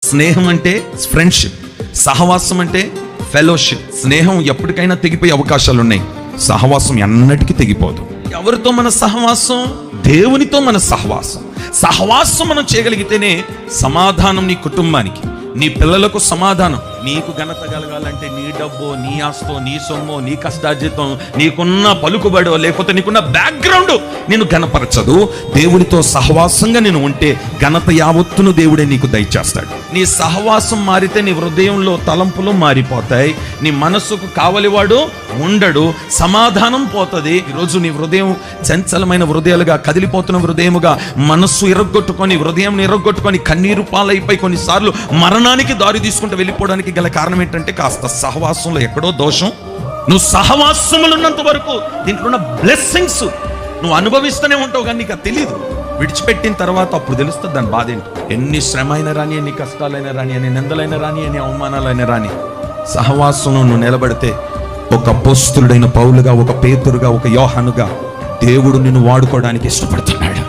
స్నేహం అంటే ఫ్రెండ్షిప్, సహవాసం అంటే ఫెలోషిప్. స్నేహం ఎప్పటికైనా తెగిపోయే అవకాశాలు ఉన్నాయి, సహవాసం ఎన్నటికీ తెగిపోదు. ఎవరితో మన సహవాసం? దేవునితో మన సహవాసం. సహవాసం మనం చేయగలిగితేనే సమాధానం నీ కుటుంబానికి, నీ పిల్లలకు సమాధానం. నీకు ఘనత కలగాలంటే నీ డబ్బో, నీ ఆస్తో, నీ సొమ్మో, నీ కష్టార్జితం, నీకున్న పలుకుబడో, లేకపోతే నీకున్న బ్యాక్గ్రౌండ్ నేను ఘనపరచదు. దేవుడితో సహవాసంగా నేను ఉంటే ఘనత యావత్తును దేవుడే నీకు దయచేస్తాడు. నీ సహవాసం మారితే నీ హృదయంలో తలంపులు మారిపోతాయి, నీ మనస్సుకు కావలివాడు ఉండడు, సమాధానం పోతుంది. ఈరోజు నీ హృదయం చంచలమైన హృదయాలుగా, కదిలిపోతున్న హృదయముగా, మనస్సు ఎరగొట్టుకొని, హృదయం ఎరగొట్టుకొని కన్నీరు పాలైపోయి కొన్నిసార్లు మరణానికి దారి తీసుకుంటూ వెళ్ళిపోవడానికి గల కారణం ఏంటంటే కాస్త సహవాసంలో ఎక్కడో దోషం. నువ్వు సహవాసములు ఉన్నంత వరకు దీంట్లో ఉన్న బ్లెస్సింగ్స్ నువ్వు అనుభవిస్తూనే ఉంటావు, కానీ నీకు తెలియదు. విడిచిపెట్టిన తర్వాత అప్పుడు తెలుస్తుంది దాని బాధ ఏంటి. ఎన్ని శ్రమ అయినా రాని, ఎన్ని కష్టాలైనా రాని, ఎన్ని నిందలైనా రాని, ఎన్ని అవమానాలైనా రాని, సహవాసంలో నువ్వు నిలబడితే ఒక అపోస్తలుడైన పౌలుగా, ఒక పేతురుగా, ఒక యోహానుగా దేవుడు నిన్ను వాడుకోవడానికి ఇష్టపడుతున్నాడు.